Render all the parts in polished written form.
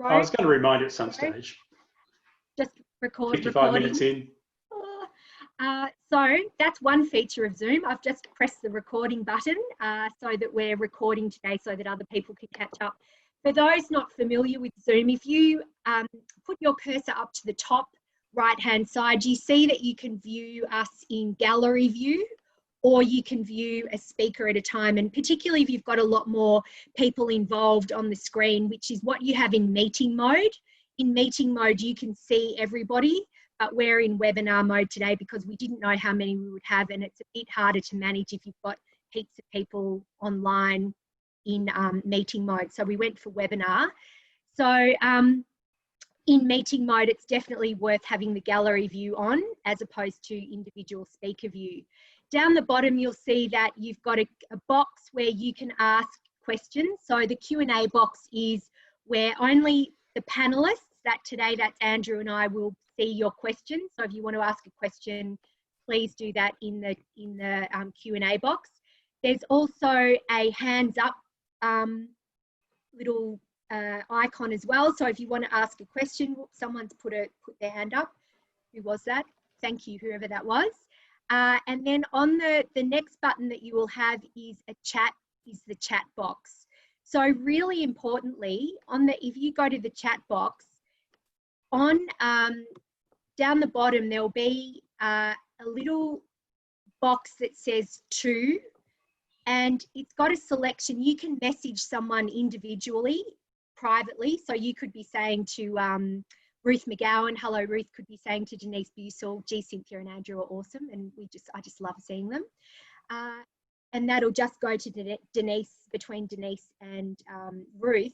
I was going to remind you at some stage. Just 55 minutes in. So that's one feature of Zoom. I've just pressed the recording button so that we're recording today so that other people can catch up. For those not familiar with Zoom, if you put your cursor up to the top right-hand side, you see that you can view us in gallery view, or you can view a speaker at a time. And particularly if you've got a lot more people involved on the screen, which is what you have in meeting mode. In meeting mode, you can see everybody, but we're in webinar mode today because we didn't know how many we would have, and it's a bit harder to manage if you've got heaps of people online in meeting mode. So we went for webinar. So in meeting mode, it's definitely worth having the gallery view on as opposed to individual speaker view. Down the bottom, you'll see that you've got a box where you can ask questions. So the Q&A box is where only the panelists, today that's Andrew and I, will see your questions. So if you want to ask a question, please do that in the Q&A box. There's also a hands up little icon as well. So if you want to ask a question, someone's put their hand up. Who was that? Thank you, whoever that was. And then on the next button that you will have is the chat box. So really importantly, if you go to the chat box, down the bottom there will be a little box that says to, and it's got a selection. You can message someone individually, privately. So you could be saying to Ruth McGowan, hello Ruth, could be saying to Denise Busell, gee, Cynthia and Andrew are awesome, and I just love seeing them. And that'll just go to Denise, between Denise and Ruth.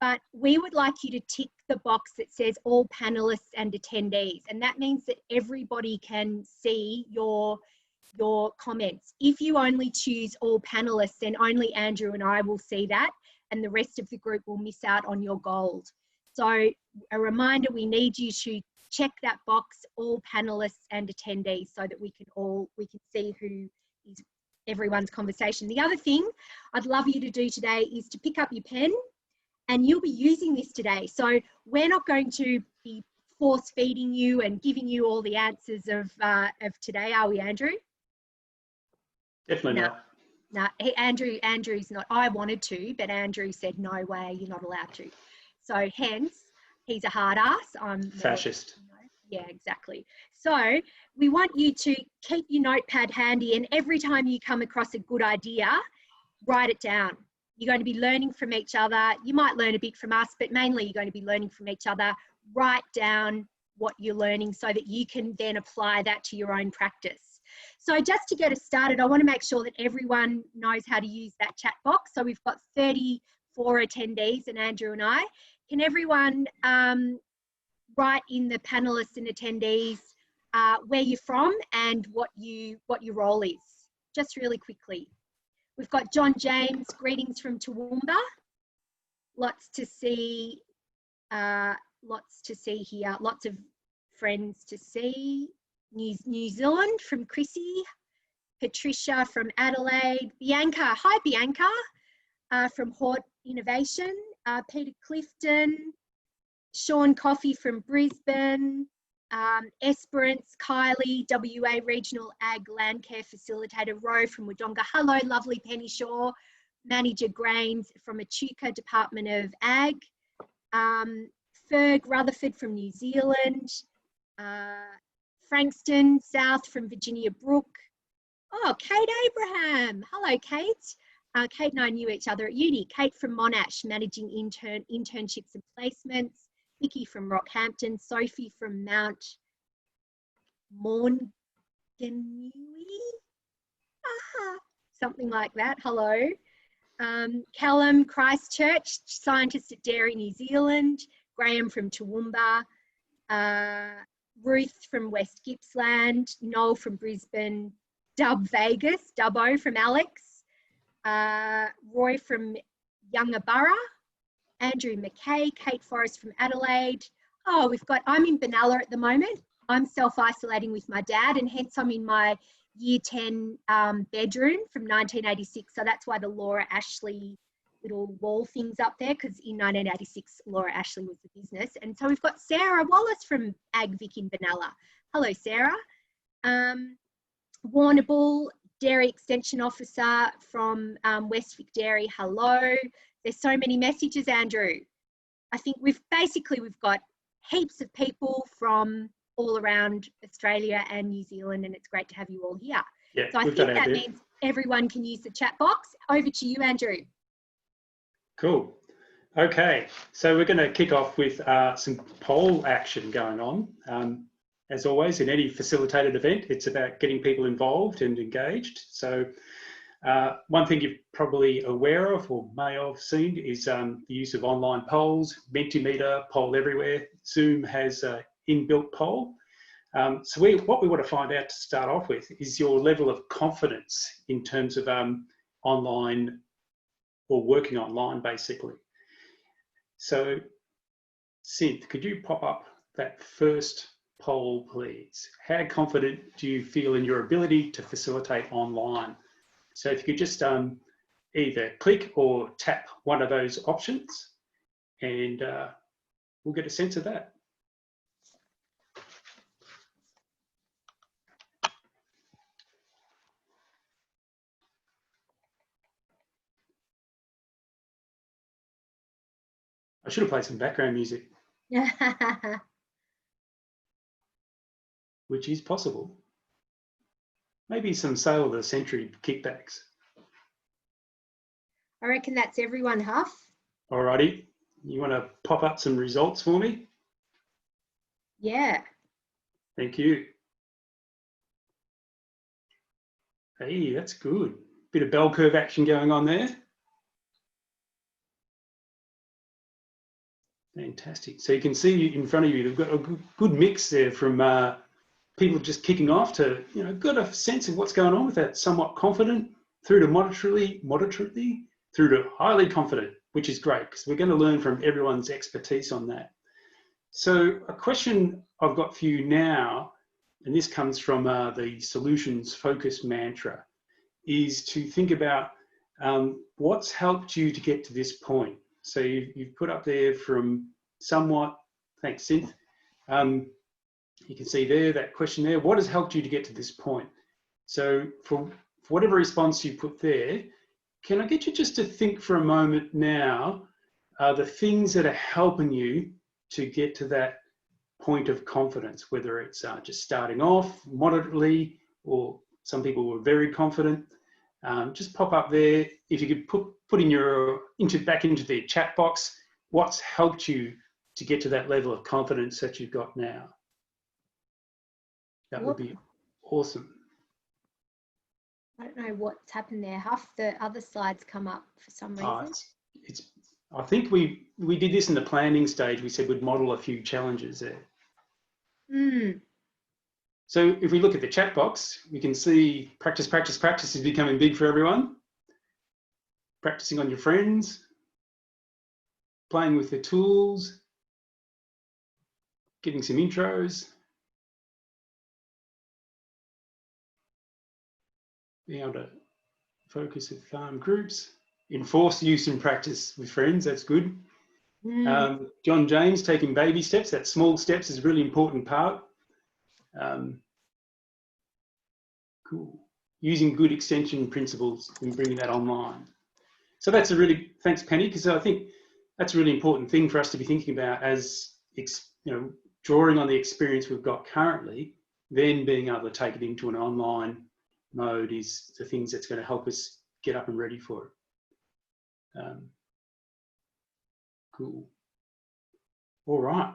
But we would like you to tick the box that says all panelists and attendees, and that means that everybody can see your comments. If you only choose all panelists, then only Andrew and I will see that, and the rest of the group will miss out on your gold. So a reminder, we need you to check that box, all panelists and attendees, so that we can see who is everyone's conversation. The other thing I'd love you to do today is to pick up your pen, and you'll be using this today. So we're not going to be force feeding you and giving you all the answers of today, are we, Andrew? Definitely not. No, Andrew's not. I wanted to, but Andrew said, no way, you're not allowed to. So hence, he's a hard ass. I'm fascist. Yeah, exactly. So we want you to keep your notepad handy, and every time you come across a good idea, write it down. You're going to be learning from each other. You might learn a bit from us, but mainly you're going to be learning from each other. Write down what you're learning so that you can then apply that to your own practice. So just to get us started, I want to make sure that everyone knows how to use that chat box. So we've got 34 attendees and Andrew and I. Can everyone write in the panelists and attendees where you're from and what your role is, just really quickly. We've got John James, greetings from Toowoomba. Lots to see here, lots of friends to see. New Zealand from Chrissy, Patricia from Adelaide, Bianca, hi Bianca, from Hort Innovation, Peter Clifton, Sean Coffey from Brisbane, Esperance, Kylie, WA Regional Ag Landcare Facilitator, Roe from Wodonga. Hello, lovely Penny Shaw, Manager Grains from Echuca Department of Ag, Ferg Rutherford from New Zealand, Frankston South from Virginia Brook. Oh, Kate Abraham. Hello, Kate. Kate and I knew each other at uni. Kate from Monash, managing internships and placements. Vicky from Rockhampton, Sophie from Mount Maunganui, something like that. Hello. Callum, Christchurch, scientist at Dairy New Zealand. Graham from Toowoomba. Ruth from West Gippsland. Noel from Brisbane. Dub Vegas, Dubbo from Alex. Roy from Yungaburra. Andrew McKay, Kate Forrest from Adelaide. Oh, I'm in Benalla at the moment. I'm self-isolating with my dad, and hence I'm in my year 10 bedroom from 1986. So that's why the Laura Ashley little wall things up there because in 1986, Laura Ashley was the business. And so we've got Sarah Wallace from AgVic in Benalla. Hello, Sarah. Warrnambool Dairy Extension Officer from Westvic Dairy. Hello. There's so many messages, Andrew. I think we've got heaps of people from all around Australia and New Zealand, and it's great to have you all here. Yeah, so I think that means everyone can use the chat box. Over to you, Andrew. Cool. Okay, so we're going to kick off with some poll action going on. As always, in any facilitated event, it's about getting people involved and engaged. So one thing you're probably aware of or may have seen is the use of online polls, Mentimeter, Poll Everywhere. Zoom has an inbuilt poll. So what we want to find out to start off with is your level of confidence in terms of online or working online, basically. So, Cynth, could you pop up that first poll, please? How confident do you feel in your ability to facilitate online? So if you could just either click or tap one of those options, and we'll get a sense of that. I should have played some background music. Which is possible. Maybe some sale of the century kickbacks. I reckon that's everyone, Huff. Alrighty, you want to pop up some results for me? Yeah. Thank you. Hey, that's good. Bit of bell curve action going on there. Fantastic. So you can see in front of you, they've got a good mix there from people just kicking off to, got a sense of what's going on with that, somewhat confident, through to moderately, through to highly confident, which is great because we're going to learn from everyone's expertise on that. So a question I've got for you now, and this comes from the solutions focus mantra, is to think about what's helped you to get to this point. So you've put up there from somewhat, thanks Cynth, you can see there, that question there, what has helped you to get to this point? So for whatever response you put there, can I get you just to think for a moment now, the things that are helping you to get to that point of confidence, whether it's just starting off moderately, or some people were very confident. Just pop up there. If you could put in back into the chat box, what's helped you to get to that level of confidence that you've got now? That would be awesome. I don't know what's happened there, Huff. The other slides come up for some reason. I think we did this in the planning stage. We said we'd model a few challenges there. So if we look at the chat box, we can see practice is becoming big for everyone. Practicing on your friends, playing with the tools, getting some intros, being able to focus with farm groups, enforce use and practice with friends, that's good. John James taking baby steps, that small steps is a really important part. Cool. Using good extension principles and bringing that online. So that's thanks Penny, because I think that's a really important thing for us to be thinking about as, drawing on the experience we've got currently, then being able to take it into an online mode is the things that's going to help us get up and ready for it. Cool. All right.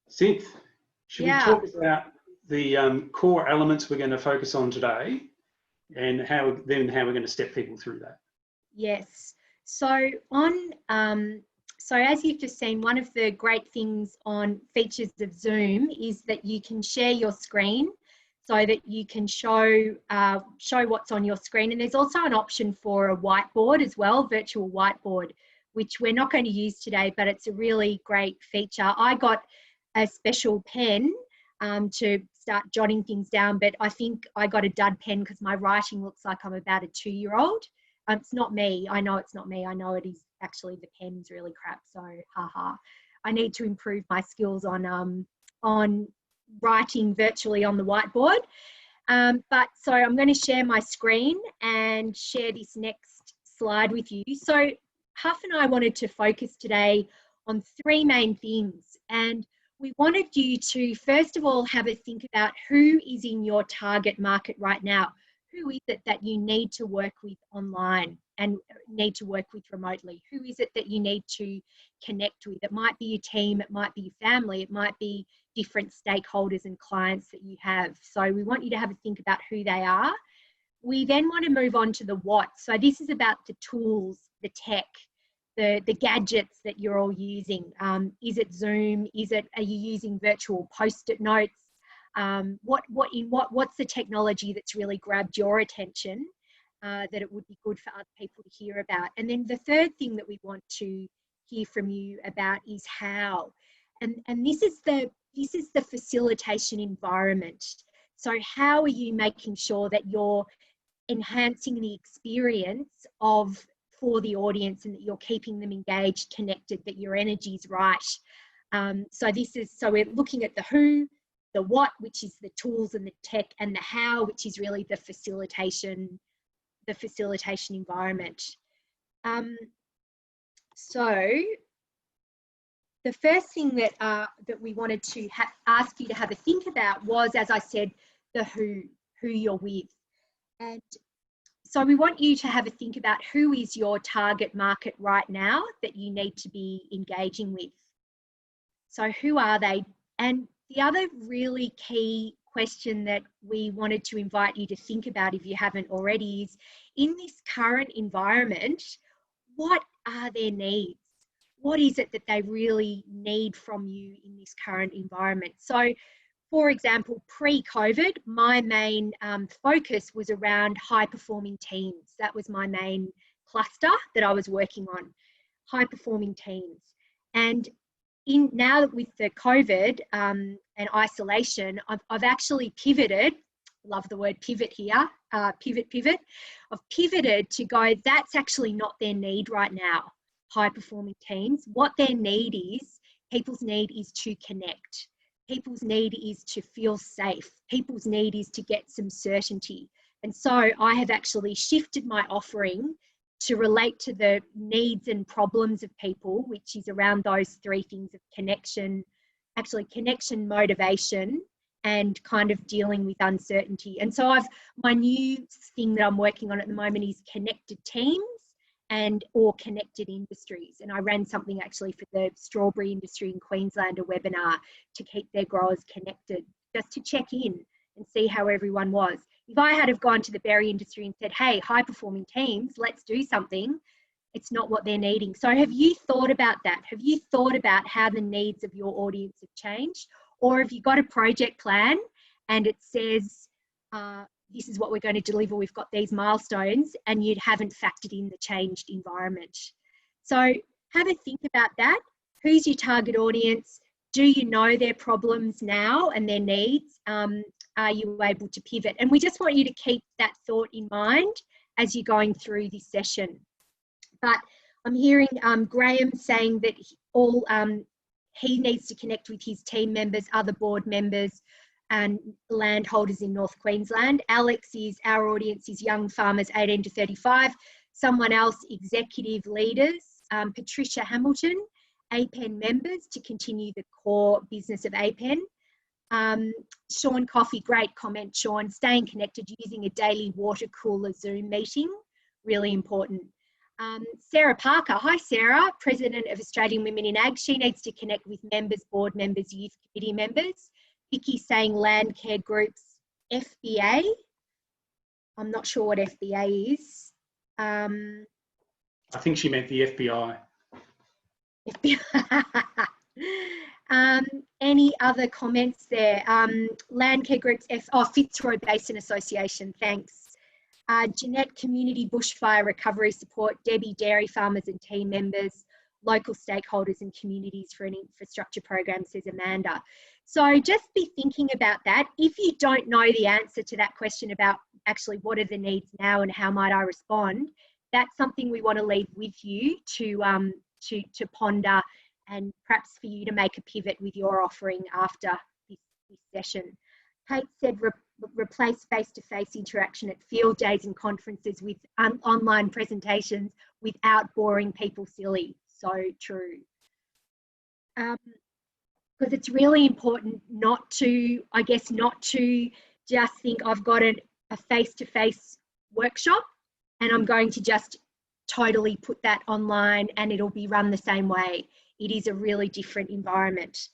Cynth, should we talk about the core elements we're going to focus on today and how we're going to step people through that? Yes. So so as you've just seen, one of the great things on features of Zoom is that you can share your screen so that you can show what's on your screen. And there's also an option for a whiteboard as well, virtual whiteboard, which we're not going to use today, but it's a really great feature. I got a special pen to start jotting things down, but I think I got a dud pen because my writing looks like I'm about a 2-year-old. it's not me. I know it's not me. I know it is actually the pen's really crap. So haha. I need to improve my skills on writing virtually on the whiteboard. But so I'm going to share my screen and share this next slide with you. So Huff and I wanted to focus today on three main things, and we wanted you to first of all have a think about who is in your target market right now. Who is it that you need to work with online and need to work with remotely? Who is it that you need to connect with? It might be your team, it might be your family, it might be different stakeholders and clients that you have. So we want you to have a think about who they are. We then want to move on to the what. So this is about the tools, the tech, the gadgets that you're all using. Is it Zoom? Are you using virtual post-it notes? What's the technology that's really grabbed your attention that it would be good for other people to hear about? And then the third thing that we want to hear from you about is how. And this is the facilitation environment. So how are you making sure that you're enhancing the experience for the audience, and that you're keeping them engaged, connected, that your energy's right? So we're looking at the who, the what, which is the tools and the tech, and the how, which is really the facilitation environment. So the first thing that we wanted to ask you to have a think about was, as I said, the who you're with. And so we want you to have a think about who is your target market right now that you need to be engaging with. So who are they? And the other really key question that we wanted to invite you to think about, if you haven't already, is in this current environment, what are their needs? What is it that they really need from you in this current environment? So, for example, pre-COVID, my main focus was around high-performing teams. That was my main cluster that I was working on, high-performing teams. And now that with the COVID and isolation, I've actually pivoted. Love the word pivot here. Pivot. I've pivoted to go, that's actually not their need right now, high-performing teams. What their need is, people's need is to connect. People's need is to feel safe. People's need is to get some certainty. And so I have actually shifted my offering to relate to the needs and problems of people, which is around those three things of connection, motivation, and kind of dealing with uncertainty. And so my new thing that I'm working on at the moment is connected teams or connected industries. And I ran something actually for the strawberry industry in Queensland, a webinar to keep their growers connected, just to check in and see how everyone was. If I had have gone to the berry industry and said, hey, high performing teams, let's do something, it's not what they're needing. So have you thought about that? Have you thought about how the needs of your audience have changed? Or have you got a project plan and it says, this is what we're going to deliver, we've got these milestones, and you haven't factored in the changed environment? So have a think about that. Who's your target audience? Do you know their problems now and their needs? Are you able to pivot? And we just want you to keep that thought in mind as you're going through this session. But I'm hearing Graham saying that he needs to connect with his team members, other board members, and landholders in North Queensland. Alex our audience is young farmers 18 to 35. Someone else, executive leaders, Patricia Hamilton, APEN members to continue the core business of APEN. Sean Coffey, great comment, Sean. Staying connected using a daily water cooler Zoom meeting, really important. Sarah Parker, hi Sarah, President of Australian Women in Ag. She needs to connect with members, board members, youth committee members. Vicky saying land care groups, FBA. I'm not sure what FBA is. I think she meant the FBI. Any other comments there? Land care groups, Fitzroy Basin Association, thanks. Jeanette, Community Bushfire Recovery Support, Debbie, Dairy Farmers and team members, local stakeholders and communities for an infrastructure program, says Amanda. So just be thinking about that. If you don't know the answer to that question about actually what are the needs now and how might I respond, that's something we want to leave with you to ponder, and perhaps for you to make a pivot with your offering after this session. Kate said replace face-to-face interaction at field days and conferences with online presentations without boring people silly. So true. Because it's really important not to just think I've got a face-to-face workshop and I'm going to just totally put that online and it'll be run the same way. It is a really different environment.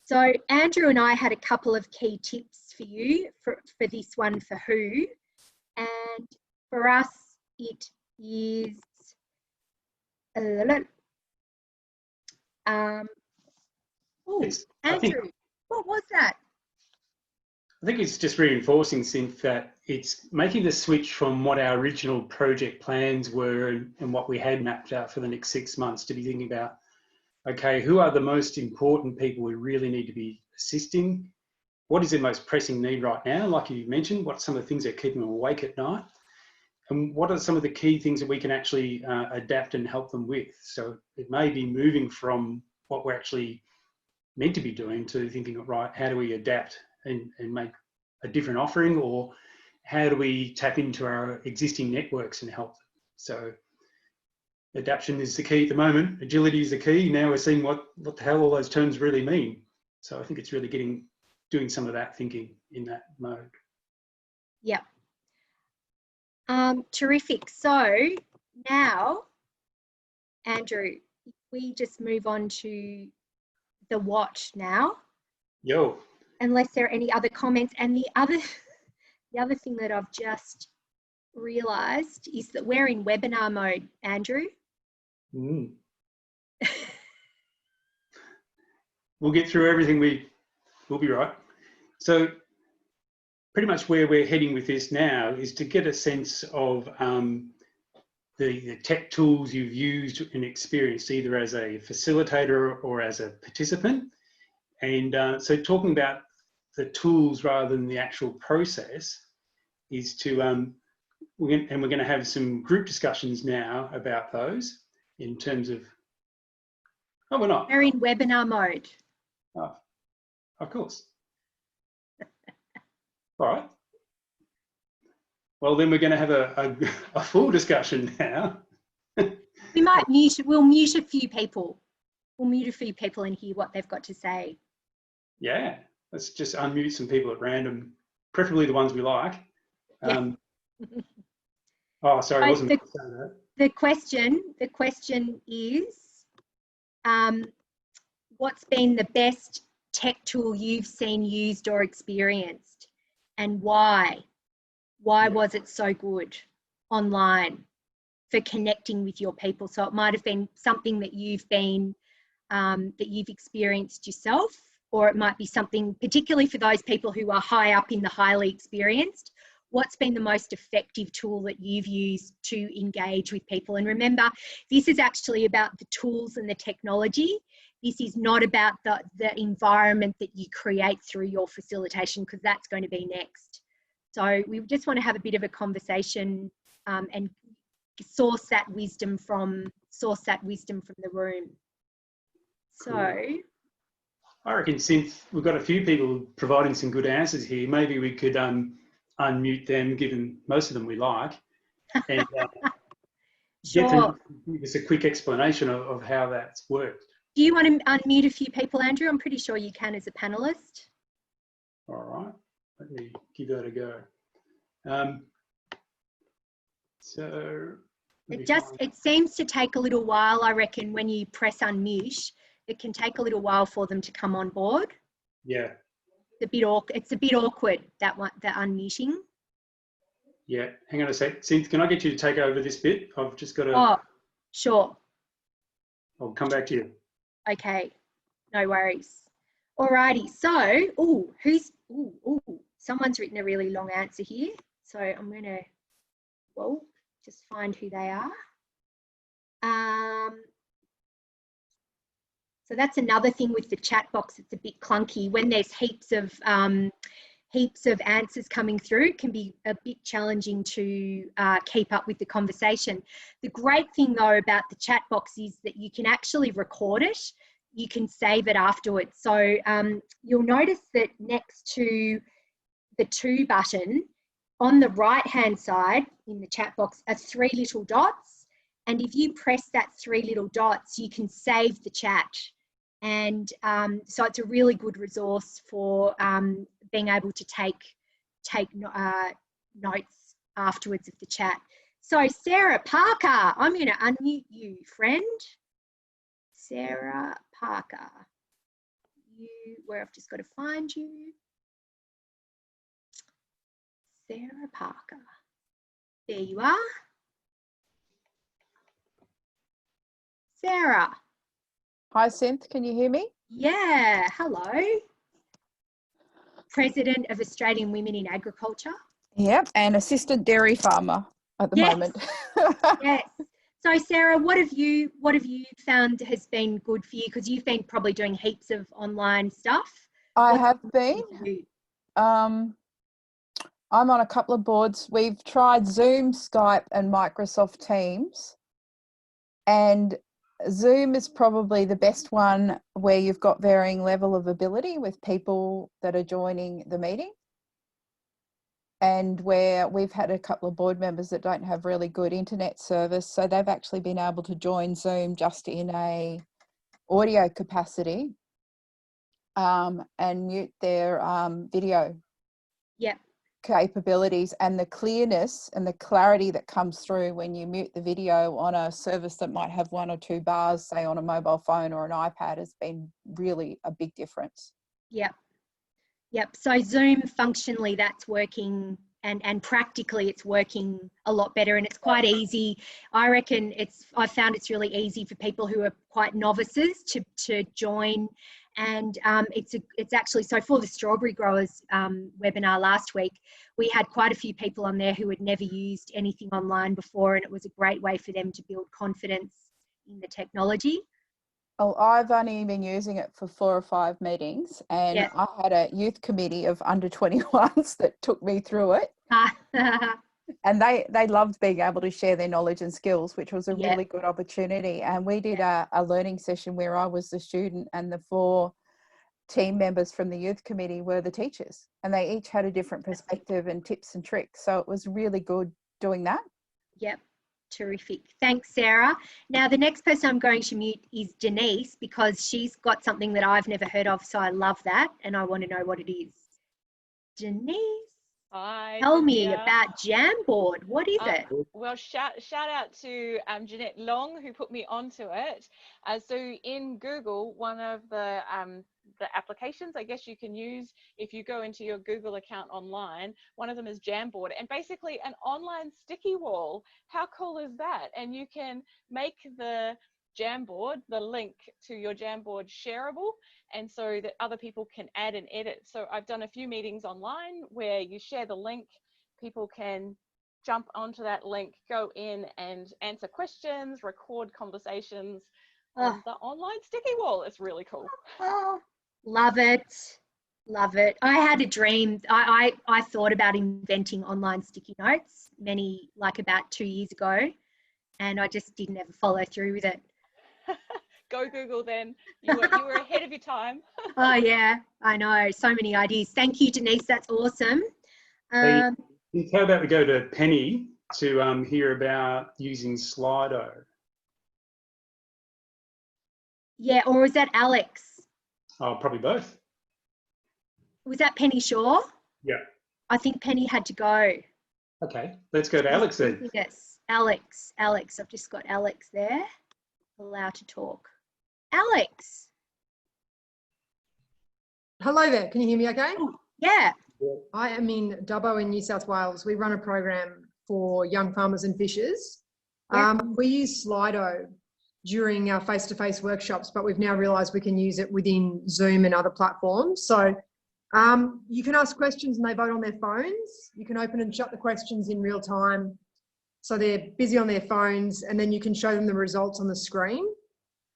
So Andrew and I had a couple of key tips for you for this one for who, and for us it is Andrew, what was that? I think it's just reinforcing, Cynth, that it's making the switch from what our original project plans were and what we had mapped out for the next 6 months to be thinking about, okay, who are the most important people we really need to be assisting? What is their most pressing need right now? Like you mentioned, what are some of the things that keep them awake at night? And what are some of the key things that we can actually adapt and help them with? So it may be moving from what we're actually meant to be doing to thinking, right, how do we adapt and make a different offering, or how do we tap into our existing networks and help them? So adaptation is the key at the moment. Agility is the key. Now we're seeing what the hell all those terms really mean. So I think it's really doing some of that thinking in that mode. Yeah. Terrific. So now, Andrew, if we just move on to the what now. Yo. Unless there are any other comments. And the other thing that I've just realised is that we're in webinar mode, Andrew. Mm. We'll get through everything. We'll be right. So pretty much where we're heading with this now is to get a sense of the tech tools you've used and experienced either as a facilitator or as a participant. And so talking about the tools rather than the actual process is to, we're going to have some group discussions now about those in terms of, oh, we're not. We're in webinar mode. Oh, of course. All right. Well, then we're going to have a full discussion now. We might we'll mute a few people. We'll mute a few people and hear what they've got to say. Yeah, let's just unmute some people at random, preferably the ones we like. Yeah. Oh, sorry, I wasn't saying that. The question is, what's been the best tech tool you've seen used or experienced, and why? Why was it so good online for connecting with your people? So it might have been something that you've experienced yourself, or it might be something particularly for those people who are high up in the highly experienced. What's been the most effective tool that you've used to engage with people? And remember, this is actually about the tools and the technology. This is not about the environment that you create through your facilitation, because that's going to be next. So we just want to have a bit of a conversation and source that wisdom from the room. So cool. I reckon, Cynth, we've got a few people providing some good answers here. Maybe we could unmute them, given most of them we like, and sure. Get them to give us a quick explanation of how that's worked. Do you want to unmute a few people, Andrew? I'm pretty sure you can as a panelist. All right, let me give that a go. It seems to take a little while, I reckon, when you press unmute. It can take a little while for them to come on board. Yeah. It's a bit awkward, that one, the unmuting. Yeah, hang on a sec. Cynth, can I get you to take over this bit? I've just got to... Oh, sure. I'll come back to you. Okay, no worries. Alrighty, so, someone's written a really long answer here. So I'm going to, just find who they are. So that's another thing with the chat box. It's a bit clunky when there's heaps of heaps of answers coming through, it can be a bit challenging to keep up with the conversation. The great thing though about the chat box is that you can actually record it. You can save it afterwards. So you'll notice that next to the to button on the right hand side in the chat box are 3 little dots. And if you press that 3 little dots, you can save the chat. And so it's a really good resource for being able to take notes afterwards of the chat. So Sarah Parker, I'm going to unmute you, friend. Sarah Parker, where I've just got to find you. Sarah Parker, there you are. Sarah. Hi, Cynth, can you hear me? Yeah, hello. President of Australian Women in Agriculture. Yep, and assistant dairy farmer at the moment. Yes. So Sarah, what have you found has been good for you? Because you've been probably doing heaps of online stuff. I have been. I'm on a couple of boards. We've tried Zoom, Skype and Microsoft Teams. And Zoom is probably the best one where you've got varying level of ability with people that are joining the meeting. And where we've had a couple of board members that don't have really good internet service, so they've actually been able to join Zoom just in a audio capacity and mute their video capabilities, and the clearness and the clarity that comes through when you mute the video on a service that might have 1 or 2 bars, say on a mobile phone or an iPad, has been really a big difference. Yep. So Zoom functionally that's working, and practically it's working a lot better, and it's quite easy. I reckon I found it's really easy for people who are quite novices to join. And it's actually, so for the strawberry growers webinar last week, we had quite a few people on there who had never used anything online before, and it was a great way for them to build confidence in the technology. Well, I've only been using it for 4 or 5 meetings, and I had a youth committee of under 21s that took me through it. And they loved being able to share their knowledge and skills, which was a really good opportunity. And we did a learning session where I was the student and the 4 team members from the youth committee were the teachers, and they each had a different perspective and tips and tricks. So it was really good doing that. Yep. Terrific. Thanks, Sarah. Now, the next person I'm going to mute is Denise, because she's got something that I've never heard of. So I love that, and I want to know what it is. Denise. Hi. Tell me about Jamboard. What is it? Well, shout out to Jeanette Long, who put me onto it. So in Google, one of the applications I guess you can use if you go into your Google account online, one of them is Jamboard, and basically an online sticky wall. How cool is that? And you can make the Jamboard, the link to your Jamboard, shareable, and so that other people can add and edit. So I've done a few meetings online where you share the link, people can jump onto that link, go in and answer questions, record conversations on the online sticky wall. It's really cool. Love it. Love it. I had a dream. I thought about inventing online sticky notes about 2 years ago, and I just didn't ever follow through with it. Go Google then. You were ahead of your time. Oh yeah, I know. So many ideas. Thank you, Denise. That's awesome. How about we go to Penny to hear about using Slido? Yeah, or is that Alex? Oh, probably both. Was that Penny Shaw? Yeah. I think Penny had to go. Okay, let's go to Alex then. Yes, Alex. I've just got Alex there. Allowed to talk. Alex. Hello there. Can you hear me okay? Yeah. I am in Dubbo in New South Wales. We run a program for young farmers and fishers. We use Slido during our face-to-face workshops, but we've now realised we can use it within Zoom and other platforms. So you can ask questions and they vote on their phones. You can open and shut the questions in real time. So they're busy on their phones, and then you can show them the results on the screen.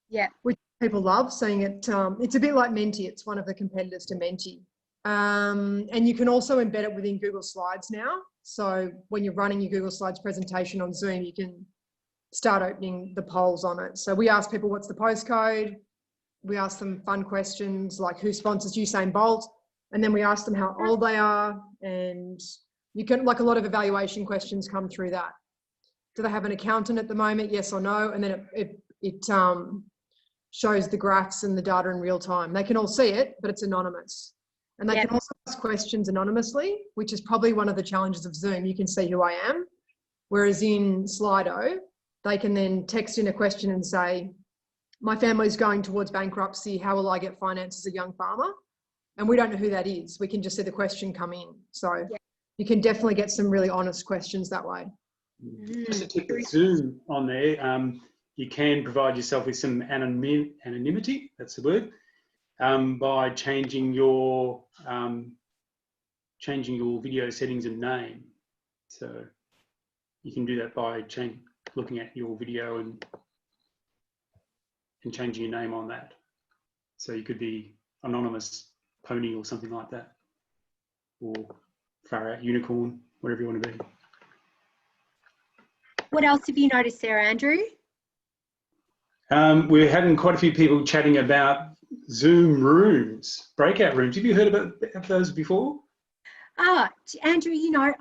Yeah. Which people love seeing it. It's a bit like Menti. It's one of the competitors to Menti. And you can also embed it within Google Slides now. So when you're running your Google Slides presentation on Zoom, you can start opening the polls on it. So we ask people, what's the postcode? We ask them fun questions like who sponsors Usain Bolt? And then we ask them how old they are. And you can, like, a lot of evaluation questions come through that. Do they have an accountant at the moment? Yes or no? And then it shows the graphs and the data in real time. They can all see it, but it's anonymous. And they can also ask questions anonymously, which is probably one of the challenges of Zoom. You can see who I am. Whereas in Slido, they can then text in a question and say, my family's going towards bankruptcy. How will I get finance as a young farmer? And we don't know who that is. We can just see the question come in. So you can definitely get some really honest questions that way. Just a tip with Zoom on there, you can provide yourself with some anonymity, that's the word, by changing your video settings and name. So you can do that by looking at your video and changing your name on that. So you could be anonymous pony or something like that, or far out unicorn, whatever you want to be. What else have you noticed there, Andrew? We're having quite a few people chatting about Zoom rooms, breakout rooms. Have you heard about those before? Andrew, you know,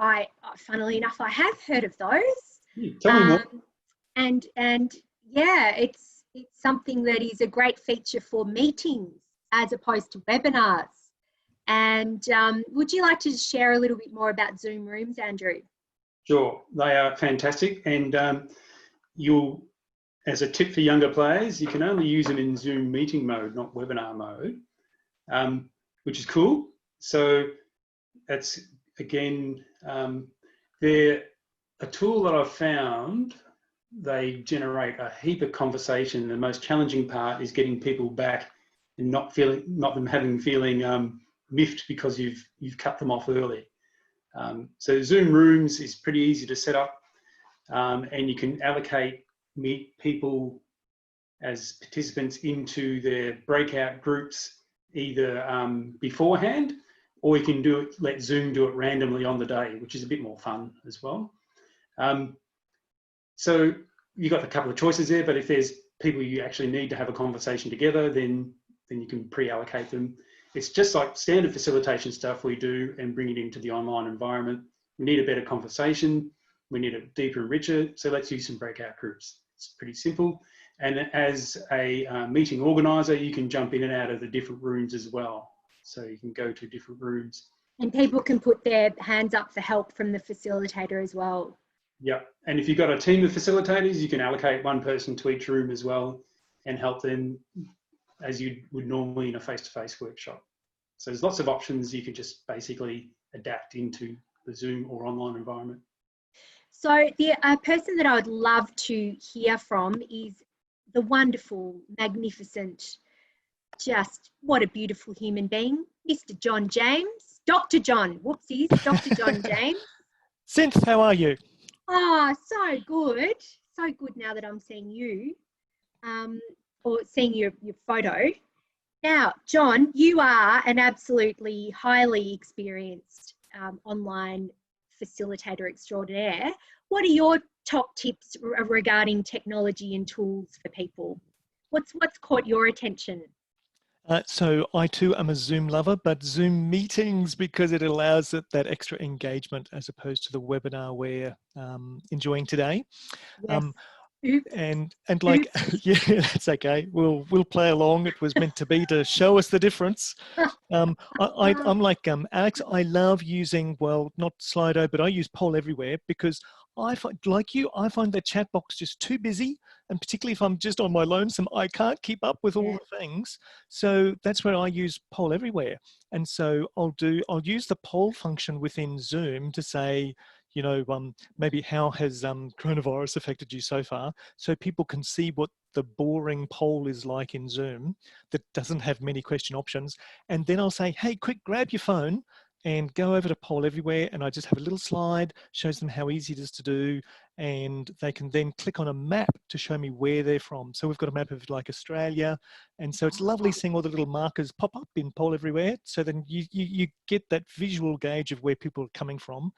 funnily enough, I have heard of those. Tell me more. And yeah, it's something that is a great feature for meetings as opposed to webinars. And would you like to share a little bit more about Zoom rooms, Andrew? Sure, they are fantastic. And as a tip for younger players, you can only use them in Zoom meeting mode, not webinar mode, which is cool. So that's, again, they're a tool that I've found. They generate a heap of conversation. The most challenging part is getting people back and not them having feeling miffed because you've cut them off early. So Zoom rooms is pretty easy to set up, and you can allocate people as participants into their breakout groups either beforehand, or you can let Zoom do it randomly on the day, which is a bit more fun as well. So you've got a couple of choices there, but if there's people you actually need to have a conversation together, then you can pre-allocate them. It's just like standard facilitation stuff we do and bring it into the online environment. We need a better conversation. We need it deeper and richer. So let's use some breakout groups. It's pretty simple. And as a meeting organizer, you can jump in and out of the different rooms as well. So you can go to different rooms. And people can put their hands up for help from the facilitator as well. Yep. And if you've got a team of facilitators, you can allocate one person to each room as well and help them as you would normally in a face-to-face workshop. So there's lots of options you could just basically adapt into the Zoom or online environment. So the person that I would love to hear from is the wonderful, magnificent, just what a beautiful human being, Mr. John James, Dr. John, whoopsies, Dr. John James. Cynth, how are you? Oh, so good now that I'm seeing you, or seeing your photo. Now, John, you are an absolutely highly experienced online facilitator extraordinaire. What are your top tips regarding technology and tools for people? What's caught your attention? So I too am a Zoom lover, but Zoom meetings, because it allows that extra engagement as opposed to the webinar we're enjoying today. Yes. And like, yeah, that's okay. We'll play along. It was meant to be to show us the difference. I'm like Alex. I love using, well, not Slido, but I use Poll Everywhere because I find, like you, I find the chat box just too busy, and particularly if I'm just on my lonesome, I can't keep up with all the things. So that's where I use Poll Everywhere, and so I'll use the poll function within Zoom to say, you know, maybe how has coronavirus affected you so far, so people can see what the boring poll is like in Zoom that doesn't have many question options. And then I'll say, hey, quick, grab your phone, and go over to Poll Everywhere, and I just have a little slide, shows them how easy it is to do, and they can then click on a map to show me where they're from. So we've got a map of like Australia, and so it's lovely seeing all the little markers pop up in Poll Everywhere. So then you get that visual gauge of where people are coming from.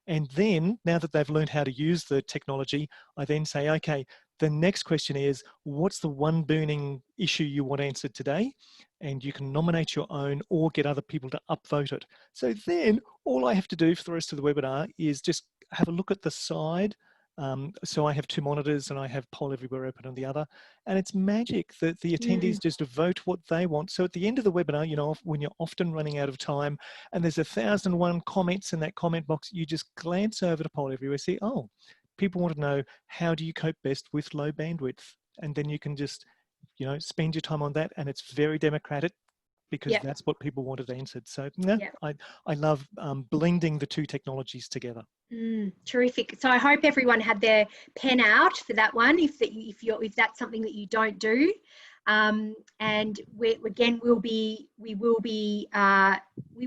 And then, now that they've learned how to use the technology, I then say, okay, the next question is, what's the one burning issue you want answered today? And you can nominate your own or get other people to upvote it. So then all I have to do for the rest of the webinar is just have a look at the side. So I have 2 monitors and I have Poll Everywhere open on the other, and it's magic that the attendees just vote what they want. So at the end of the webinar, you know, when you're often running out of time and there's 1,001 comments in that comment box, you just glance over to Poll Everywhere, see, oh, people want to know, how do you cope best with low bandwidth? And then you can just, you know, spend your time on that, and it's very democratic because that's what people wanted answered. So yeah, I love blending the 2 technologies together. Terrific. So I hope everyone had their pen out for that one, if that's something that you don't do. And we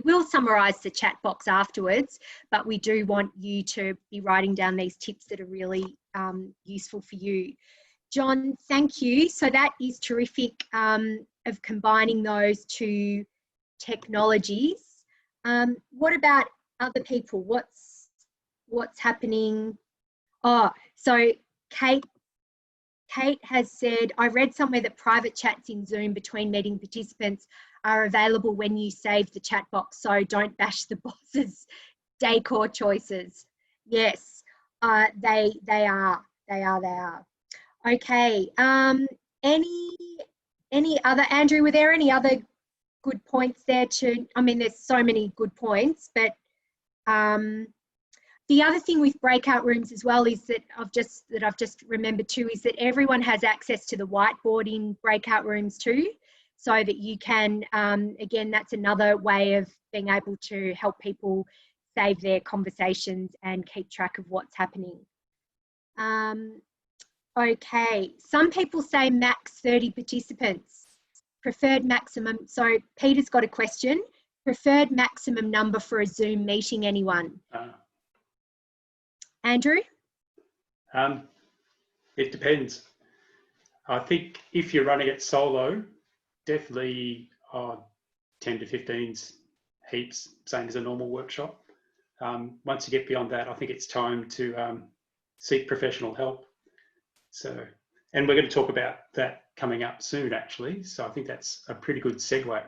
will summarize the chat box afterwards, but we do want you to be writing down these tips that are really useful for you. John, thank you. So that is terrific, of combining those 2 technologies. What about other people? What's happening? Oh, so Kate has said, I read somewhere that private chats in Zoom between meeting participants are available when you save the chat box, so don't bash the boss's decor choices. Yes, they are. Okay. Any other, Andrew, were there any other good points there I mean, there's so many good points, but the other thing with breakout rooms as well is that I've just remembered too, is that everyone has access to the whiteboard in breakout rooms too, so that you can, again, that's another way of being able to help people save their conversations and keep track of what's happening. Okay, some people say max 30 participants, preferred maximum. So Peter's got a question, preferred maximum number for a Zoom meeting, anyone? Andrew? It depends. I think if you're running it solo, definitely 10 to 15's heaps, same as a normal workshop. Once you get beyond that, I think it's time to seek professional help. So, and we're going to talk about that coming up soon, actually. So I think that's a pretty good segue.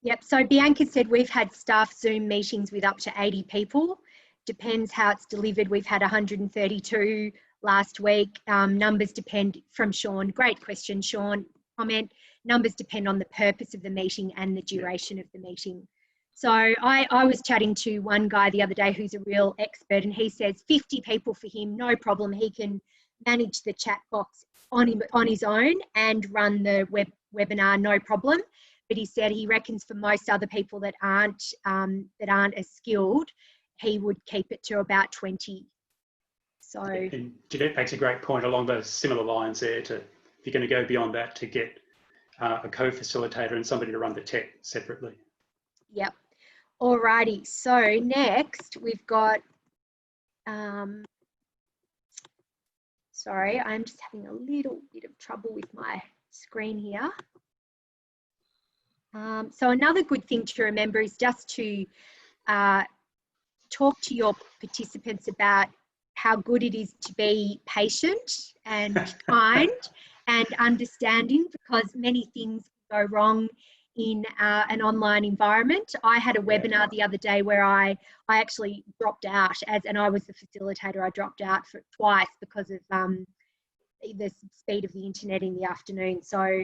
Yep. So Bianca said we've had staff Zoom meetings with up to 80 people. Depends how it's delivered. We've had 132 last week. Numbers depend, from Sean. Great question, Sean. Comment. Numbers depend on the purpose of the meeting and the duration of the meeting. So I was chatting to one guy the other day who's a real expert, and he says 50 people for him, no problem. He can manage the chat box on his own and run the webinar, no problem. But he said he reckons for most other people that aren't as skilled, he would keep it to about 20. So, and Jeanette makes a great point along those similar lines there. If you're going to go beyond that, to get a co-facilitator and somebody to run the tech separately. Yep. Alrighty. So next we've got. Sorry, I'm just having a little bit of trouble with my screen here. So another good thing to remember is just to talk to your participants about how good it is to be patient and kind and understanding, because many things go wrong in an online environment. I had a webinar the other day where I actually dropped out, and I was the facilitator. I dropped out for twice because of the speed of the internet in the afternoon. So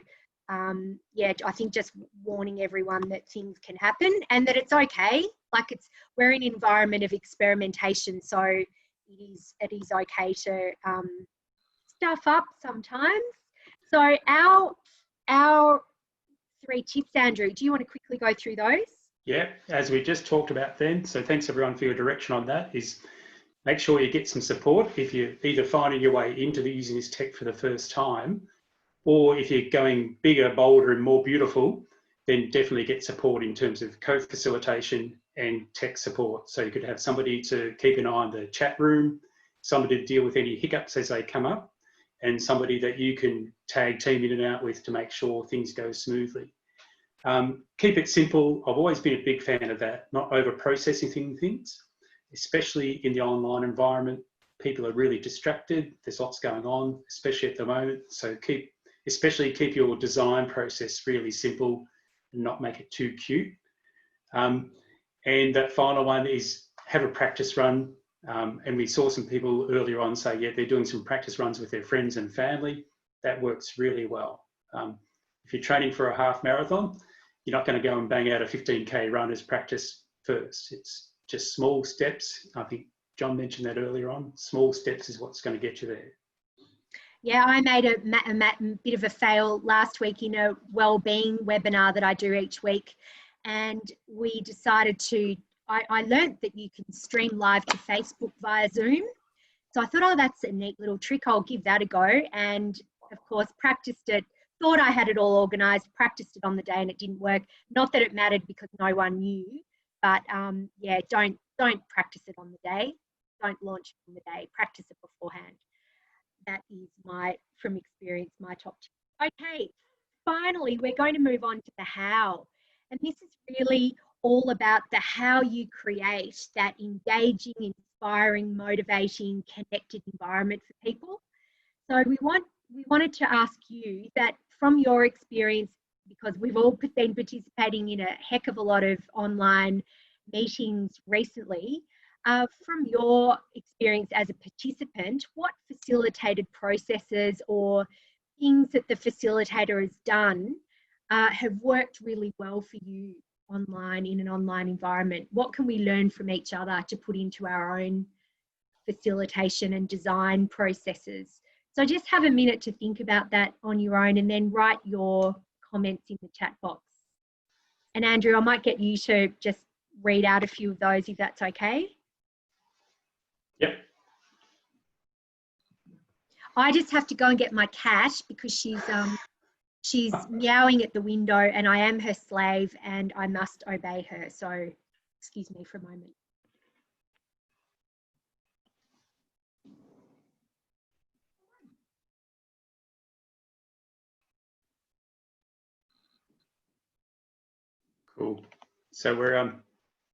yeah, I think just warning everyone that things can happen and that it's okay. Like, we're in an environment of experimentation, so it is okay to stuff up sometimes. So our 3 tips, Andrew, do you want to quickly go through those? Yeah, as we just talked about then, so thanks everyone for your direction on that, is make sure you get some support if you're either finding your way into using this tech for the first time, or if you're going bigger, bolder and more beautiful, then definitely get support in terms of co-facilitation and tech support. So you could have somebody to keep an eye on the chat room, somebody to deal with any hiccups as they come up, and somebody that you can tag team in and out with to make sure things go smoothly. Keep it simple. I've always been a big fan of that, not over processing things, especially in the online environment. People are really distracted. There's lots going on, especially at the moment. So keep your design process really simple and not make it too cute. And that final one is have a practice run. And we saw some people earlier on say, yeah, they're doing some practice runs with their friends and family. That works really well. If you're training for a half marathon, you're not going to go and bang out a 15K run as practice first. It's just small steps. I think John mentioned that earlier on. Small steps is what's going to get you there. Yeah, I made a bit of a fail last week in a wellbeing webinar that I do each week. And we decided I learned that you can stream live to Facebook via Zoom. So I thought, oh, that's a neat little trick. I'll give that a go. And of course, practiced it, thought I had it all organised, practiced it on the day and it didn't work. Not that it mattered because no one knew, but yeah, don't practice it on the day. Don't launch it on the day. Practice it beforehand. That is from experience, my top tip. Okay, finally, we're going to move on to the how. And this is really all about the how you create that engaging, inspiring, motivating, connected environment for people. So we wanted to ask you that from your experience, because we've all been participating in a heck of a lot of online meetings recently, from your experience as a participant, what facilitated processes or things that the facilitator has done have worked really well for you online, in an online environment? What can we learn from each other to put into our own facilitation and design processes? So just have a minute to think about that on your own and then write your comments in the chat box. And Andrew, I might get you to just read out a few of those if that's okay. Yep. I just have to go and get my cat because she's meowing at the window and I am her slave and I must obey her. So excuse me for a moment. Cool. So we're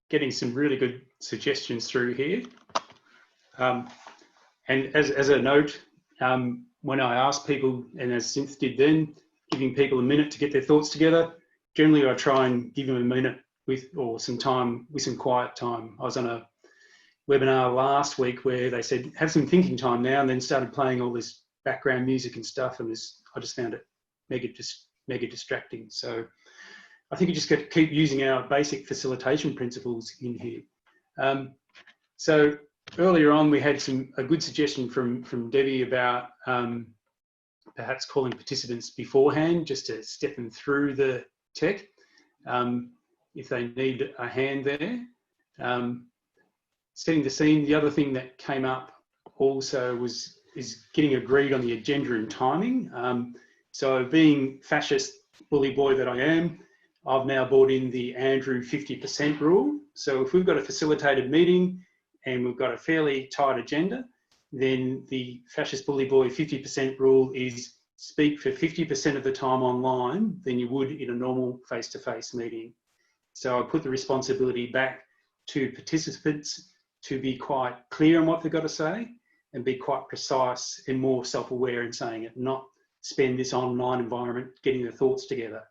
getting some really good suggestions through here. And as a note, when I ask people, and as Cynthia did then, giving people a minute to get their thoughts together, generally I try and give them a minute or some time with some quiet time. I was on a webinar last week where they said, have some thinking time now, and then started playing all this background music and stuff, and I just found it mega distracting. So I think you just got to keep using our basic facilitation principles in here. So earlier on, we had a good suggestion from Debbie about perhaps calling participants beforehand just to step them through the tech if they need a hand there. Setting the scene. The other thing that came up also is getting agreed on the agenda and timing. So being fascist bully boy that I am, I've now brought in the Andrew 50% rule. So if we've got a facilitated meeting and we've got a fairly tight agenda, then the fascist bully boy 50% rule is speak for 50% of the time online than you would in a normal face-to-face meeting. So I put the responsibility back to participants to be quite clear on what they've got to say and be quite precise and more self-aware in saying it, not spend this online environment getting their thoughts together.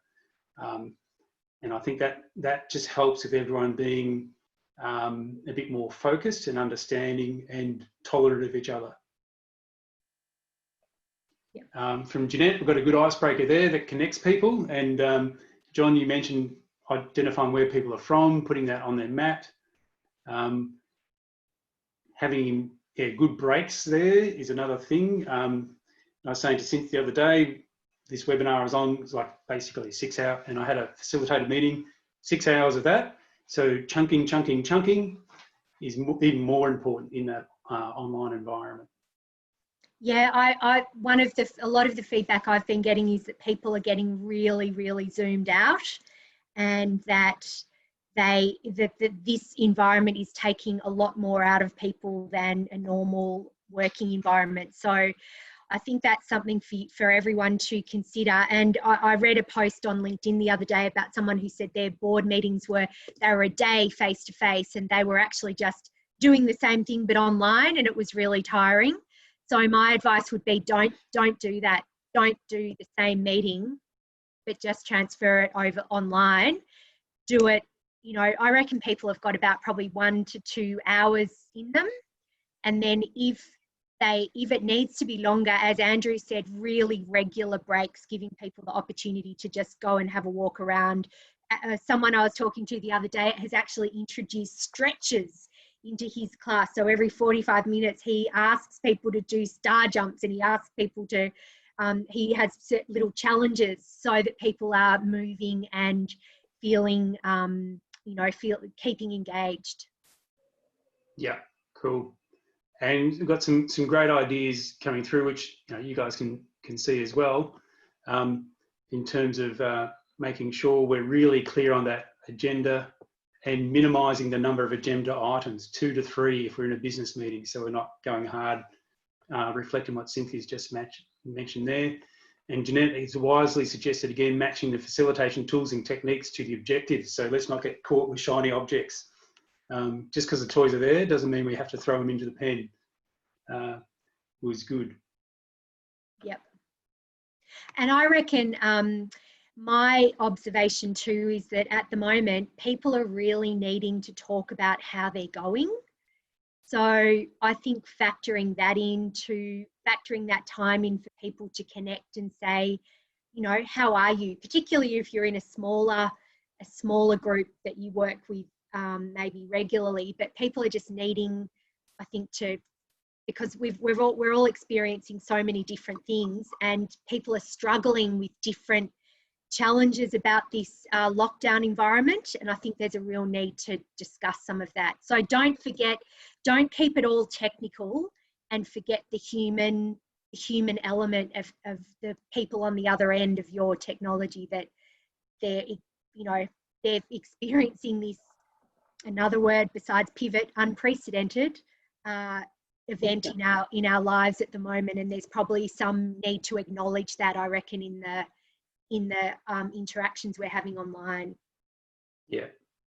And I think that just helps with everyone being a bit more focused and understanding and tolerant of each other. Yeah. From Jeanette, we've got a good icebreaker there that connects people. And John, you mentioned identifying where people are from, putting that on their mat. Having good breaks there is another thing. I was saying to Cynthia the other day, this webinar I was on was like basically 6 hours, and I had a facilitated meeting, 6 hours of that. So chunking is even more important in that online environment. Yeah, a lot of the feedback I've been getting is that people are getting really, really zoomed out, and that this environment is taking a lot more out of people than a normal working environment. So I think that's something for everyone to consider. And I read a post on LinkedIn the other day about someone who said their board meetings were a day face to face, and they were actually just doing the same thing but online, and it was really tiring. So my advice would be don't do that. Don't do the same meeting, but just transfer it over online. Do it, you know, I reckon people have got about probably 1 to 2 hours in them. And then if it needs to be longer, as Andrew said, really regular breaks, giving people the opportunity to just go and have a walk around. Someone I was talking to the other day has actually introduced stretches into his class. So every 45 minutes, he asks people to do star jumps, and he asks people to, he has little challenges so that people are moving and feeling, you know, keeping engaged. Yeah, cool. And we've got some great ideas coming through, which you guys can see as well, in terms of making sure we're really clear on that agenda and minimising the number of agenda items, 2 to 3 if we're in a business meeting, so we're not going hard, reflecting what Cynthia's just mentioned there. And Jeanette has wisely suggested, again, matching the facilitation tools and techniques to the objectives. So let's not get caught with shiny objects. Just because the toys are there doesn't mean we have to throw them into the pen. Was good. Yep. And I reckon my observation too is that at the moment, people are really needing to talk about how they're going. So I think factoring that time in for people to connect and say, you know, how are you? Particularly if you're in a smaller group that you work with maybe regularly, but people are just needing, I think, because we're all experiencing so many different things, and people are struggling with different challenges about this lockdown environment, and I think there's a real need to discuss some of that. So don't keep it all technical and forget the human element of the people on the other end of your technology, that they're experiencing this, another word besides pivot, unprecedented event in our lives at the moment, and there's probably some need to acknowledge that, I reckon, in the interactions we're having online. Yeah,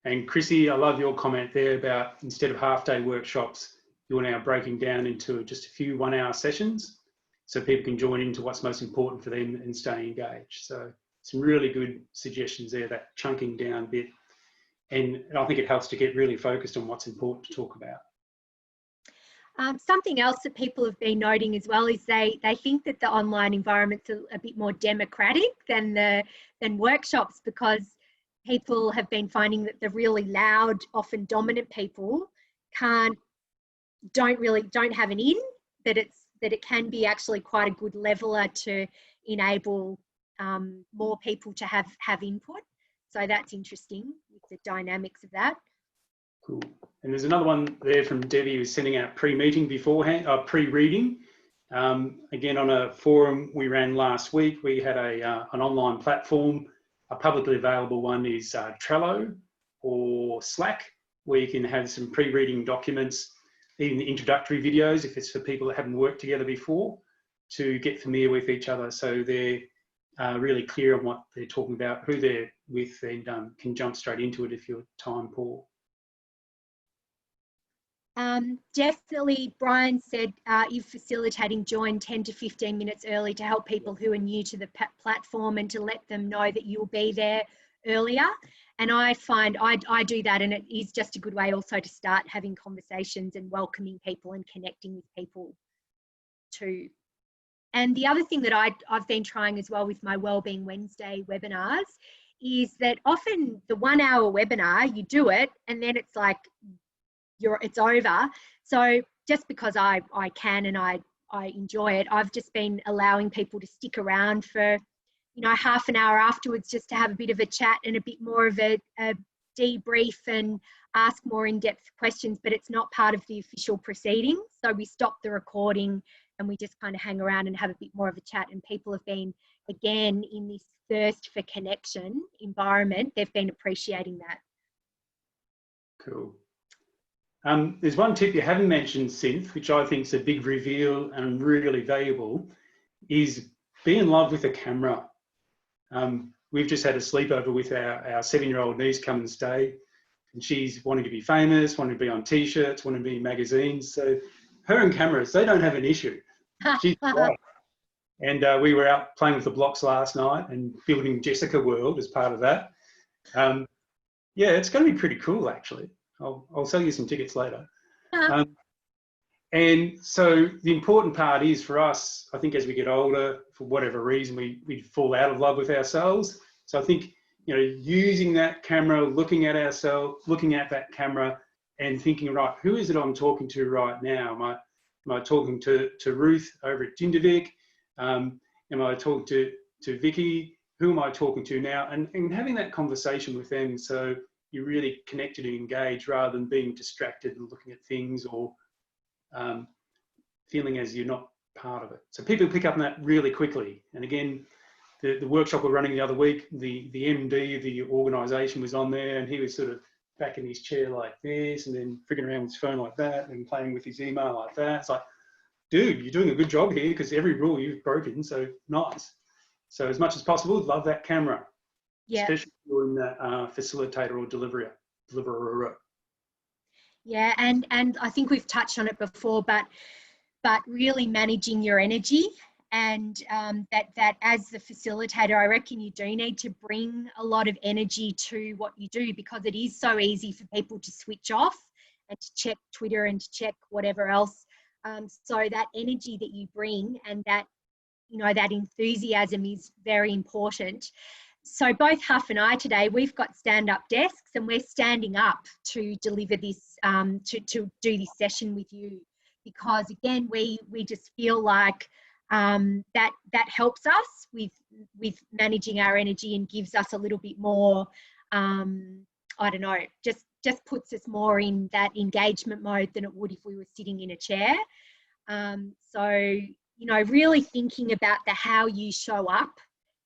and Chrissy, I love your comment there about instead of half-day workshops, you're now breaking down into just a few 1-hour sessions, so people can join into what's most important for them and stay engaged. So some really good suggestions there, that chunking down bit, and I think it helps to get really focused on what's important to talk about. Something else that people have been noting as well is they think that the online environment's a bit more democratic than workshops, because people have been finding that the really loud, often dominant people don't have an in, that it can be actually quite a good leveler to enable more people to have input. So that's interesting with the dynamics of that. Cool. And there's another one there from Debbie who's sending out pre-meeting beforehand, pre-reading. Again, on a forum we ran last week, we had an online platform. A publicly available one is Trello or Slack, where you can have some pre-reading documents, even the introductory videos, if it's for people that haven't worked together before, to get familiar with each other, so they're really clear on what they're talking about, who they're with, and can jump straight into it if you're time poor. Definitely, Brian said, if facilitating, join 10 to 15 minutes early to help people who are new to the platform and to let them know that you'll be there earlier. And I find I do that, and it is just a good way also to start having conversations and welcoming people and connecting with people too. And the other thing that I've been trying as well with my Wellbeing Wednesday webinars is that often the 1-hour webinar, you do it and then it's like, it's over. So just because I can and I enjoy it, I've just been allowing people to stick around for, half an hour afterwards, just to have a bit of a chat and a bit more of a debrief and ask more in-depth questions, but it's not part of the official proceedings. So we stop the recording and we just kind of hang around and have a bit more of a chat, and people have been, again, in this thirst for connection environment, they've been appreciating that. Cool. There's one tip you haven't mentioned, Synth, which I think is a big reveal and really valuable, is be in love with the camera. We've just had a sleepover with our 7-year-old niece come and stay, and she's wanting to be famous, wanting to be on T-shirts, wanting to be in magazines. So her and cameras, they don't have an issue. She's great. And we were out playing with the blocks last night and building Jessica World as part of that. Yeah, it's going to be pretty cool, actually. I'll sell you some tickets later. And so the important part is for us, I think as we get older, for whatever reason, we fall out of love with ourselves. So I think, you know, using that camera, looking at ourselves, looking at that camera and thinking, right, who is it I'm talking to right now? Am I talking to Ruth over at Jindervik? Am I talking to Vicky? Who am I talking to now? And having that conversation with them so you're really connected and engaged rather than being distracted and looking at things or feeling as you're not part of it. So people pick up on that really quickly. And again, the workshop we're running the other week, the MD of the organisation was on there and he was sort of back in his chair like this and then frigging around with his phone like that and playing with his email like that. It's like, dude, you're doing a good job here because every rule you've broken, so nice. So as much as possible, love that camera. Yeah. Especially during that facilitator or deliverer. Yeah, and I think we've touched on it before, but really managing your energy and that as the facilitator, I reckon you do need to bring a lot of energy to what you do because it is so easy for people to switch off and to check Twitter and to check whatever else. So that energy that you bring and that, you know, that enthusiasm is very important. So both Huff and I today, we've got stand-up desks and we're standing up to deliver this, to do this session with you because again, we just feel like that helps us with managing our energy and gives us a little bit more, I don't know, just puts us more in that engagement mode than it would if we were sitting in a chair. So, you know, really thinking about the how you show up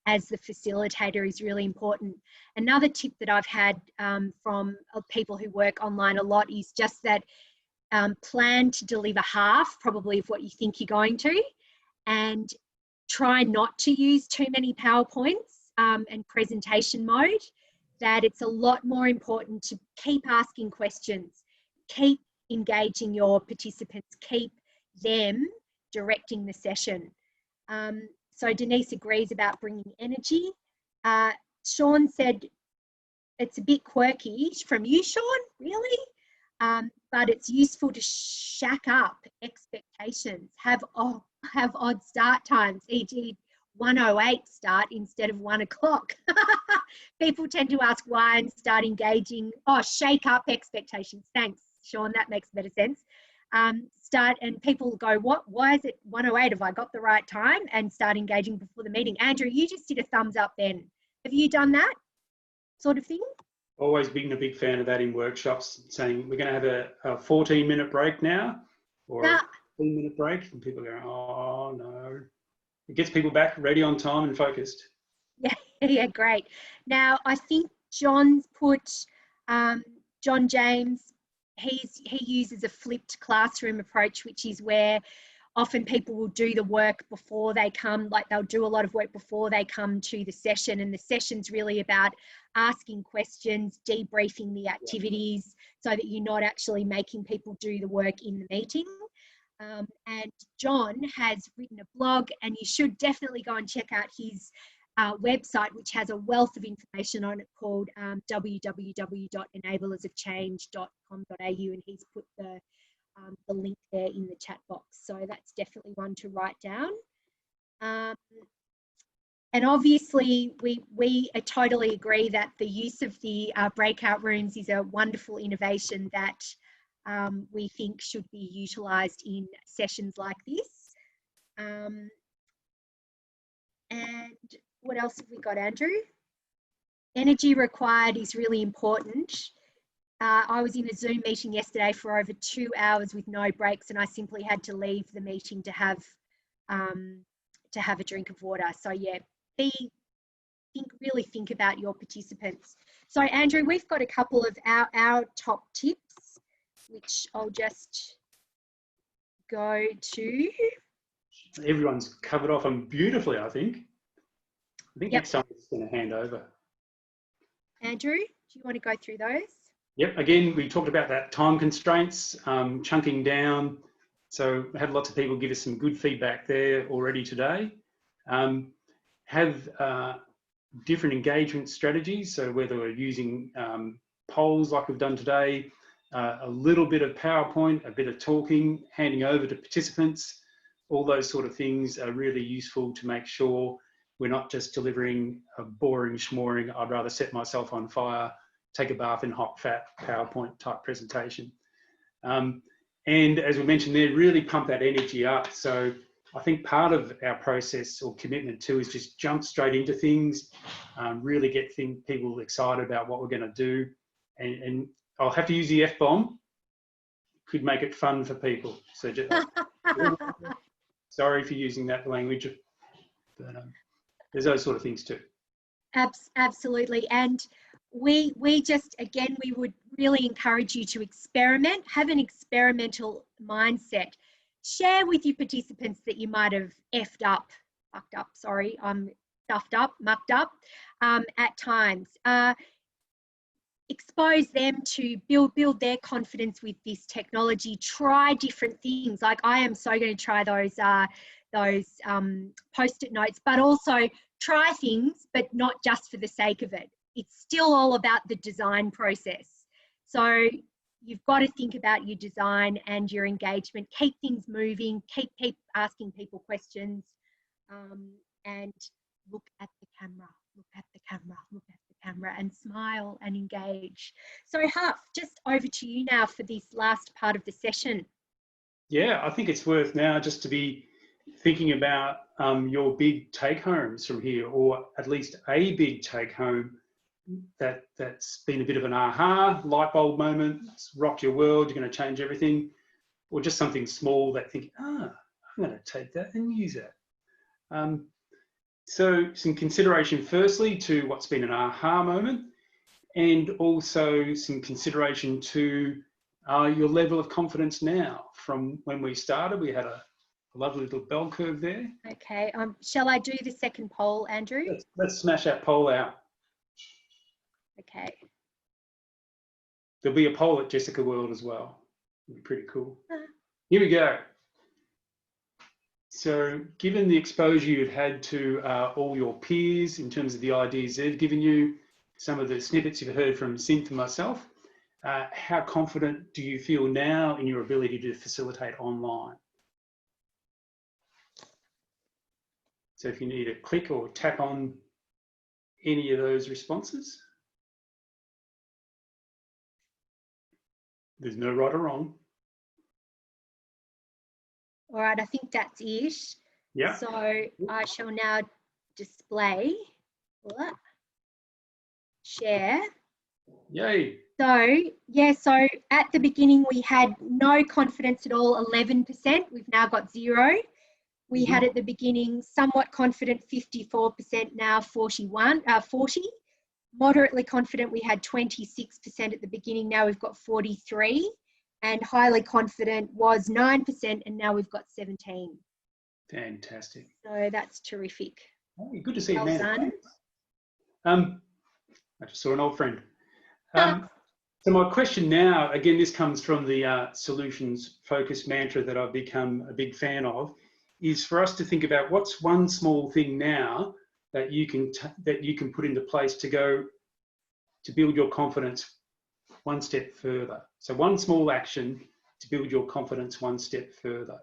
as the facilitator is really important. Another tip that I've had from people who work online a lot is just that plan to deliver half probably of what you think you're going to and try not to use too many PowerPoints and presentation mode, that it's a lot more important to keep asking questions, keep engaging your participants, keep them directing the session. So Denise agrees about bringing energy. Sean said it's a bit quirky from you, Sean, really? But it's useful to shack up expectations, have odd start times, e.g. 1:08 start instead of 1 o'clock. People tend to ask why and start engaging. Oh, shake up expectations. Thanks, Sean, that makes better sense. Start and people go, what? Why is it 1:08? Have I got the right time? And start engaging before the meeting. Andrew, you just did a thumbs up then. Have you done that sort of thing? Always been a big fan of that in workshops, saying we're going to have a 14-minute break now or a 15-minute break. And people go, oh, no. It gets people back ready on time and focused. Yeah, great. Now, I think John's put, John James, he uses a flipped classroom approach, which is where often people will do the work before they come, like they'll do a lot of work before they come to the session, and the session's really about asking questions, debriefing the activities so that you're not actually making people do the work in the meeting. And John has written a blog, and you should definitely go and check out his website, which has a wealth of information on it, called www.enablersofchange.com.au, and he's put the link there in the chat box. So that's definitely one to write down. And obviously, we totally agree that the use of the breakout rooms is a wonderful innovation that we think should be utilised in sessions like this. And what else have we got, Andrew? Energy required is really important. I was in a Zoom meeting yesterday for over 2 hours with no breaks, and I simply had to leave the meeting to have a drink of water. So yeah, be really think about your participants. So Andrew, we've got a couple of our top tips, which I'll just go to. Everyone's covered off them beautifully, I think. Yep. Next time it's going to hand over. Andrew, do you want to go through those? Yep, again, we talked about that time constraints, chunking down. So we had lots of people give us some good feedback there already today. Have different engagement strategies. So whether we're using polls like we've done today, a little bit of PowerPoint, a bit of talking, handing over to participants, all those sort of things are really useful to make sure we're not just delivering a boring schmoring, I'd rather set myself on fire, take a bath in hot fat PowerPoint type presentation. And as we mentioned there, really pump that energy up. So I think part of our process or commitment too is just jump straight into things, really get people excited about what we're going to do. And I'll have to use the F-bomb, could make it fun for people. So just, sorry for using that language, but there's those sort of things too. Absolutely. And we just, again, we would really encourage you to experiment, have an experimental mindset. Share with your participants that you might have stuffed up, mucked up at times. Expose them to build their confidence with this technology. Try different things. Like I am so going to try those post-it notes, but also try things, but not just for the sake of it. It's still all about the design process. So you've got to think about your design and your engagement. Keep things moving. Keep asking people questions, and look at the camera. Look at the camera. Look at the camera, and smile and engage. So Huff, just over to you now for this last part of the session. Yeah, I think it's worth now just to be thinking about your big take homes from here, or at least a big take home that's been a bit of an aha, light bulb moment, it's rocked your world, you're going to change everything, or just something small that think, I'm going to take that and use it. So some consideration firstly to what's been an aha moment, and also some consideration to your level of confidence now. From when we started, we had a lovely little bell curve there. Okay, shall I do the second poll, Andrew? Let's smash that poll out. Okay. There'll be a poll at Jessica World as well. It'll be pretty cool. Here we go. So given the exposure you've had to all your peers in terms of the ideas they've given you, some of the snippets you've heard from Cynthia and myself, how confident do you feel now in your ability to facilitate online? So if you need to click or tap on any of those responses, there's no right or wrong. All right, I think that's it. Yeah. So I shall now display, share. Yay. So, yeah, so at the beginning we had no confidence at all, 11%. We've now got 0. We had at the beginning somewhat confident, 54%, now 40. Moderately confident, we had 26% at the beginning, now we've got 43. And highly confident was 9%, and now we've got 17. Fantastic. So that's terrific. Oh, good to see you, Well man. done. I just saw an old friend. So my question now, again, this comes from the solutions focused mantra that I've become a big fan of, is for us to think about what's one small thing now that you can put into place to build your confidence one step further. So one small action to build your confidence one step further,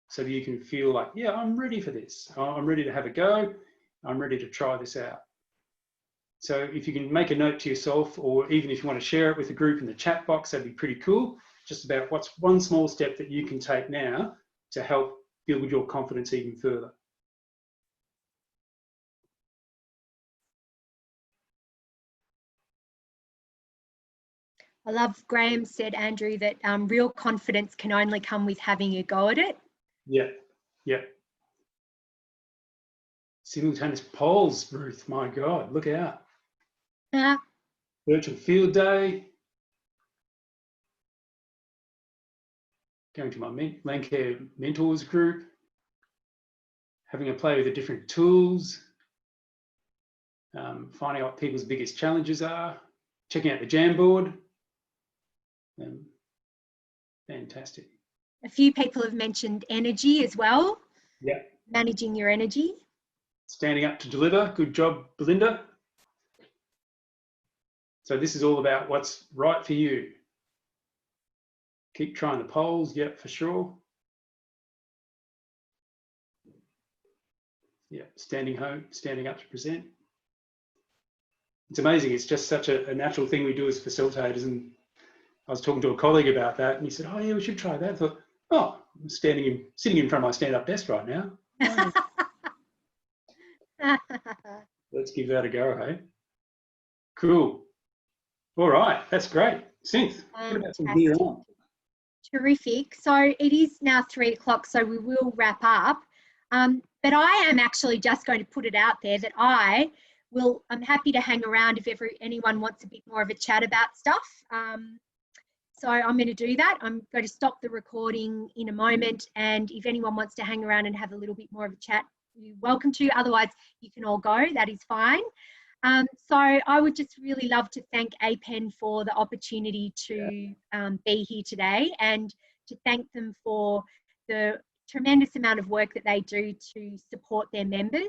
so that you can feel like, yeah, I'm ready for this. I'm ready to have a go. I'm ready to try this out. So if you can make a note to yourself, or even if you want to share it with the group in the chat box, that'd be pretty cool. Just about what's one small step that you can take now to help build your confidence even further. I love Graham said, Andrew, that real confidence can only come with having a go at it. Yeah, yeah. Simultaneous polls, Ruth, my God, look out. Uh, Virtual field day. Going to my Landcare mentors group. Having a play with the different tools. Finding out what people's biggest challenges are. Checking out the Jamboard. Fantastic. a few people have mentioned energy as well. Yeah. Managing your energy. Standing up to deliver. Good job, Belinda. So this is all about what's right for you. Keep trying the polls, yep, for sure. Yeah, standing up to present. It's amazing, it's just such a natural thing we do as facilitators. And I was talking to a colleague about that and he said, oh yeah, we should try that. I thought, oh, I'm sitting in front of my stand-up desk right now. Let's give that a go, hey? Cool. All right, that's great. Synth, what about from here on? Terrific. So it is now 3 o'clock, so we will wrap up. But I am actually just going to put it out there that I'm happy to hang around if anyone wants a bit more of a chat about stuff. So I'm going to do that. I'm going to stop the recording in a moment, and if anyone wants to hang around and have a little bit more of a chat, you're welcome to. Otherwise, you can all go. That is fine. So I would just really love to thank APEN for the opportunity to be here today, and to thank them for the tremendous amount of work that they do to support their members.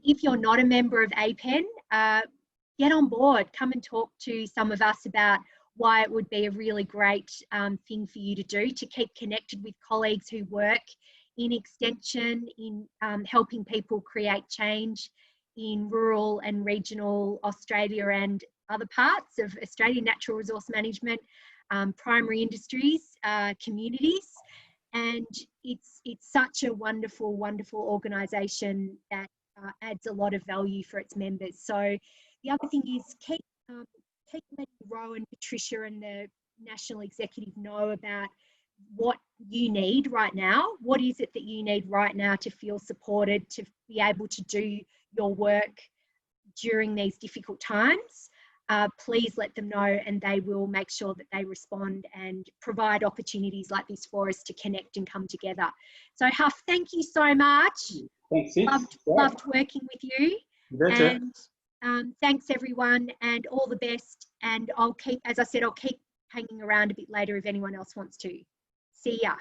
If you're not a member of APEN, get on board, come and talk to some of us about why it would be a really great thing for you to do, to keep connected with colleagues who work in extension, in helping people create change in rural and regional Australia and other parts of Australia, natural resource management, primary industries, communities. And it's such a wonderful, wonderful organisation that adds a lot of value for its members. So the other thing is keep letting Ro and Patricia and the National Executive know about what you need right now. What is it that you need right now to feel supported, to be able to do your work during these difficult times? Please let them know, and they will make sure that they respond and provide opportunities like this for us to connect and come together. So Huff, thank you so much. Thanks, loved working with you. And thanks everyone, and all the best. And I'll keep, as I said, I'll keep hanging around a bit later if anyone else wants to. See ya.